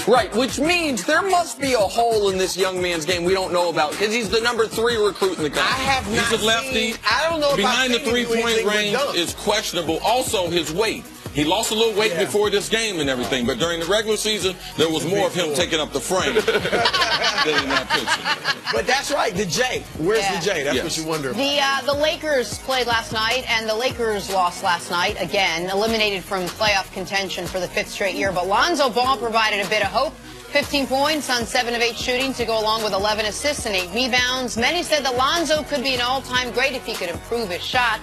Right, which means there must be a hole in this young man's game we don't know about because he's the number 3 recruit in the country. I have not He's a lefty. I don't know behind the about three-point range is questionable. Also, his weight. He lost a little weight before this game and everything, but during the regular season, there was more of him taking up the frame than in that picture. But that's right, the J. Where's the J? That's what you wonder about. The Lakers played last night, and the Lakers lost last night again, eliminated from playoff contention for the 5th straight year. But Lonzo Ball provided a bit of hope. 15 points on 7 of 8 shooting to go along with 11 assists and 8 rebounds. Many said that Lonzo could be an all-time great if he could improve his shot.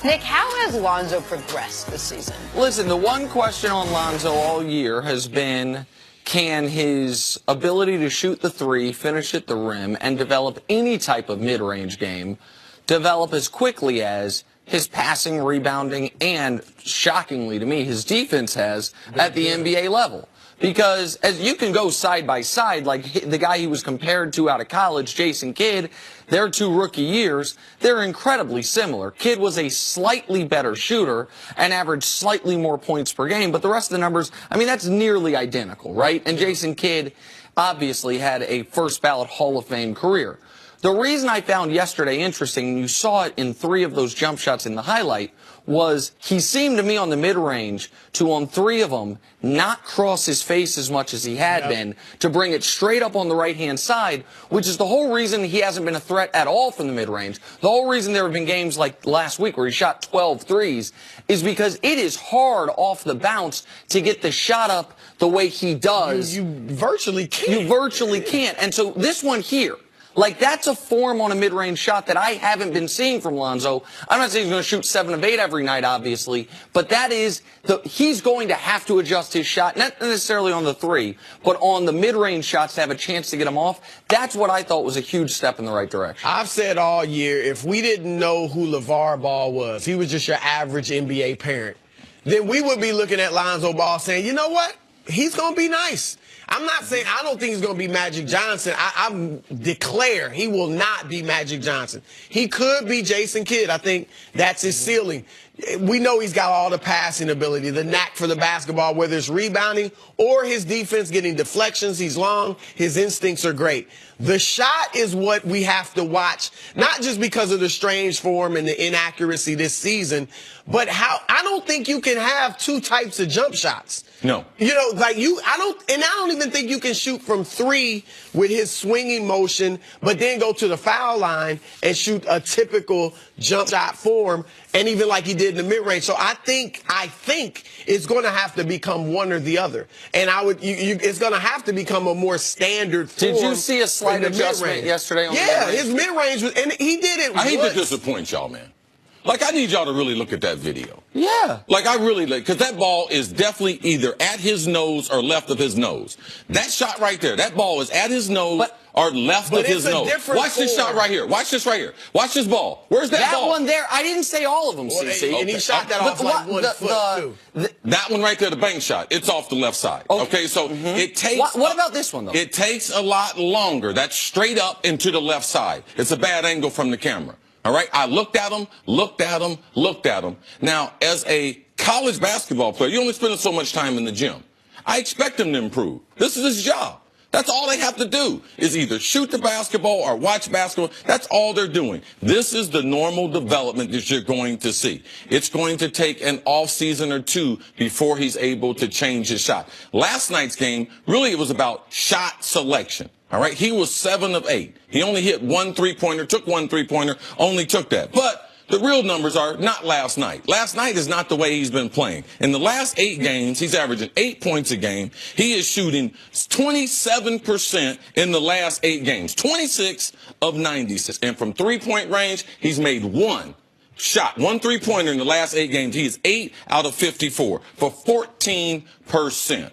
Nick, how has Lonzo progressed this season? Listen, the one question on Lonzo all year has been, can his ability to shoot the 3, finish at the rim, and develop any type of mid-range game develop as quickly as his passing, rebounding, and, shockingly to me, his defense has at the NBA level? Because as you can go side by side, like the guy he was compared to out of college, Jason Kidd, their 2 rookie years, they're incredibly similar. Kidd was a slightly better shooter and averaged slightly more points per game, but the rest of the numbers, I mean, that's nearly identical, right? And Jason Kidd obviously had a first ballot Hall of Fame career. The reason I found yesterday interesting, and you saw it in 3 of those jump shots in the highlight, was he seemed to me on the mid-range to, on 3 of them, not cross his face as much as he had been, to bring it straight up on the right-hand side, which is the whole reason he hasn't been a threat at all from the mid-range. The whole reason there have been games like last week where he shot 12 threes is because it is hard off the bounce to get the shot up the way he does. You virtually can't. You virtually can't. And so this one here, like, that's a form on a mid-range shot that I haven't been seeing from Lonzo. I'm not saying he's going to shoot 7 of 8 every night, obviously, but that is he's going to have to adjust his shot, not necessarily on the 3, but on the mid-range shots to have a chance to get him off. That's what I thought was a huge step in the right direction. I've said all year, if we didn't know who LeVar Ball was, he was just your average NBA parent, then we would be looking at Lonzo Ball saying, you know what? He's going to be nice. I'm not saying I don't think he's going to be Magic Johnson. I declare he will not be Magic Johnson. He could be Jason Kidd. I think that's his ceiling. We know he's got all the passing ability, the knack for the basketball, whether it's rebounding or his defense getting deflections. He's long. His instincts are great. The shot is what we have to watch, not just because of the strange form and the inaccuracy this season, but how I don't think you can have 2 types of jump shots. No. You know, like I don't even think you can shoot from 3 with his swinging motion, but then go to the foul line and shoot a typical jump shot form, and even like he did in the mid-range. So I think it's going to have to become one or the other. And it's going to have to become a more standard form. Did you see a slight adjustment yesterday on the mid-range? Yeah, his mid-range was, and he did it I hate once. to disappoint y'all, man. Like, I need y'all to really look at that video. Yeah. Like, I really, because that ball is definitely either at his nose or left of his nose. That shot right there, that ball is at his nose or left of his nose. Watch this shot right here. Watch this right here. Watch this ball. Where's that ball? That one there, I didn't say all of them, CC. And he shot that off like 1 foot, too. That one right there, the bank shot, it's off the left side. Okay, so it takes... What about this one, though? It takes a lot longer. That's straight up into the left side. It's a bad angle from the camera. All right, I looked at him. Now, as a college basketball player, you only spend so much time in the gym. I expect him to improve. This is his job. That's all they have to do is either shoot the basketball or watch basketball. That's all they're doing. This is the normal development that you're going to see. It's going to take an off season or 2 before he's able to change his shot. Last night's game, really it was about shot selection. All right, he was 7 of 8. He only hit 1 3-pointer, took 1 3-pointer, only took that. But the real numbers are not last night. Last night is not the way he's been playing. In the last 8 games, he's averaging 8 points a game. He is shooting 27% in the last 8 games, 26 of 96. And from 3-point range, he's made 1 shot, 1 3-pointer in the last 8 games. He is 8 out of 54 for 14%.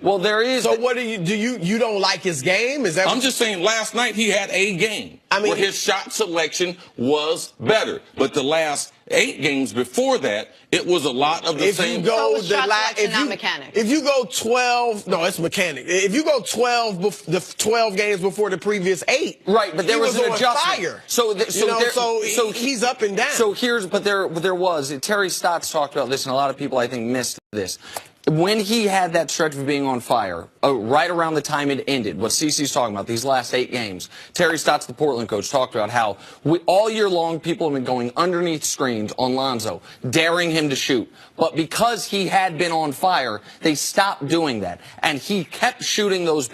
Well, there is. So what do you don't like his game? Is that? I'm just saying last night he had a game where his shot selection was better. But the last 8 games before that, it was a lot of the same. If you go 12, no, it's mechanic. If you go 12 games before the previous 8, right? But there was an adjustment. Fire. So he's up and down. So there was. Terry Stotts talked about this, and a lot of people I think missed this. when he had that stretch of being on fire, right around the time it ended, what CeCe's talking about, these last 8 games, Terry Stotts, the Portland coach, talked about how all year long people have been going underneath screens on Lonzo, daring him to shoot. But because he had been on fire, they stopped doing that. And he kept shooting those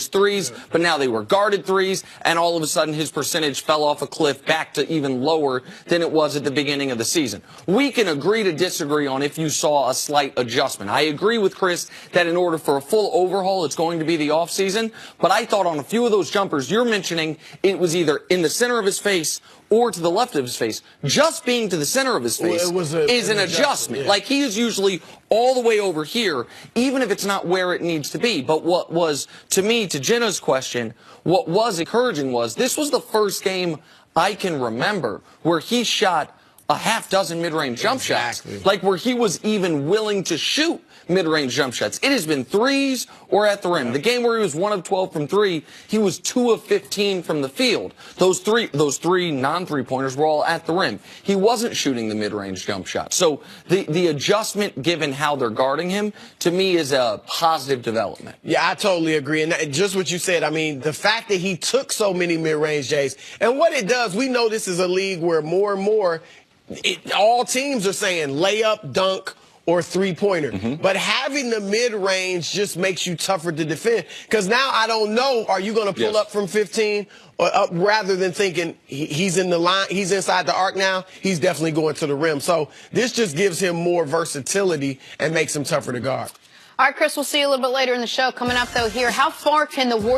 threes, but now they were guarded threes, and all of a sudden his percentage fell off a cliff back to even lower than it was at the beginning of the season. We can agree to disagree on if you saw a slight adjustment. I agree with Chris that in order for a full overhaul, it's going to be the offseason. But I thought on a few of those jumpers you're mentioning, it was either in the center of his face or to the left of his face. Just being to the center of his face is an adjustment. Yeah. Like, he is usually all the way over here, even if it's not where it needs to be. But what was, to me, to Jenna's question, what was encouraging was this was the first game I can remember where he shot a half dozen mid-range jump shots, like where he was even willing to shoot mid-range jump shots. It has been threes or at the rim. The game where he was 1 of 12 from 3, he was 2 of 15 from the field. Those three non-3-pointers were all at the rim. He wasn't shooting the mid-range jump shot. So the adjustment, given how they're guarding him, to me is a positive development. Yeah, I totally agree. And just what you said, I mean, the fact that he took so many mid-range J's, and what it does, we know this is a league where more and more all teams are saying layup, dunk, or three-pointer. But having the mid-range just makes you tougher to defend. Because now I don't know, are you going to pull up from 15 or up, rather than thinking he's in the line, he's inside the arc now, he's definitely going to the rim. So this just gives him more versatility and makes him tougher to guard. All right, Chris, we'll see you a little bit later in the show. Coming up, though, here, how far can the Warriors